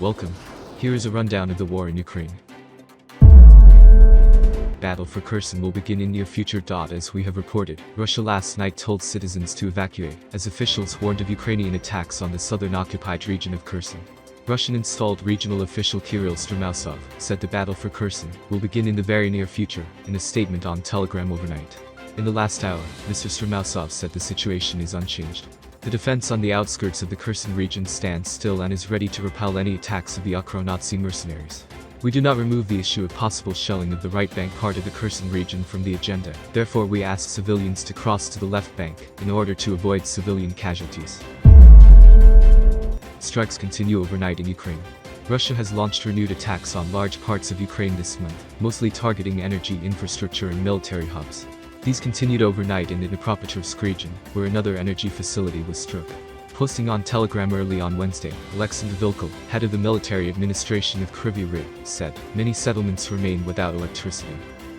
Welcome. Here is a rundown of the war in Ukraine. Battle for Kherson will begin in near future. As we have reported, Russia last night told citizens to evacuate, as officials warned of Ukrainian attacks on the southern occupied region of Kherson. Russian-installed regional official Kirill Stromysov said the battle for Kherson will begin in the very near future, in a statement on Telegram overnight. In the last hour, Mr. Stromysov said the situation is unchanged. The defense on the outskirts of the Kherson region stands still and is ready to repel any attacks of the Ukro-Nazi mercenaries. We do not remove the issue of possible shelling of the right bank part of the Kherson region from the agenda, therefore we ask civilians to cross to the left bank, in order to avoid civilian casualties. Strikes continue overnight in Ukraine. Russia has launched renewed attacks on large parts of Ukraine this month, mostly targeting energy infrastructure and military hubs. These continued overnight in the Dnipropetrovsk region, where another energy facility was struck. Posting on Telegram early on Wednesday, Alexander Vilkel, head of the military administration of Kryvyi Rih, said, many settlements remain without electricity.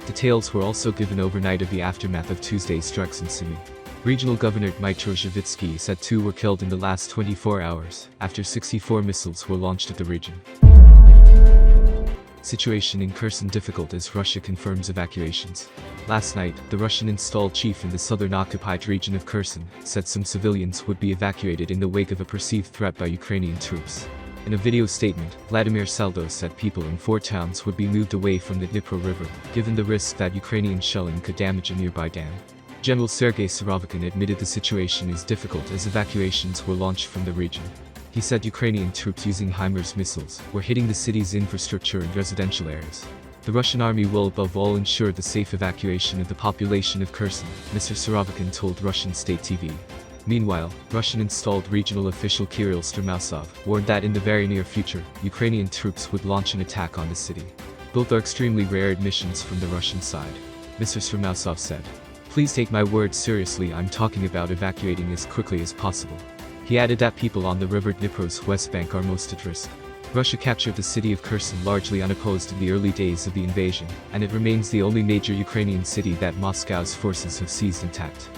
Details were also given overnight of the aftermath of Tuesday's strikes in Sumy. Regional Governor Dmytro Zhivitsky said 2 were killed in the last 24 hours, after 64 missiles were launched at the region. Situation in Kherson difficult as Russia confirms evacuations. Last night, the Russian-installed chief in the southern occupied region of Kherson said some civilians would be evacuated in the wake of a perceived threat by Ukrainian troops. In a video statement, Vladimir Saldo said people in 4 towns would be moved away from the Dnipro River, given the risk that Ukrainian shelling could damage a nearby dam. General Sergei Surovikin admitted the situation is difficult as evacuations were launched from the region. He said Ukrainian troops using HIMARS missiles were hitting the city's infrastructure and residential areas. The Russian army will above all ensure the safe evacuation of the population of Kherson, Mr. Surovikin told Russian state TV. Meanwhile, Russian-installed regional official Kirill Stromysov warned that in the very near future, Ukrainian troops would launch an attack on the city. Both are extremely rare admissions from the Russian side. Mr. Stromysov said, "Please take my words seriously, I'm talking about evacuating as quickly as possible." He added that people on the river Dnipro's west bank are most at risk. Russia captured the city of Kherson largely unopposed in the early days of the invasion, and it remains the only major Ukrainian city that Moscow's forces have seized intact.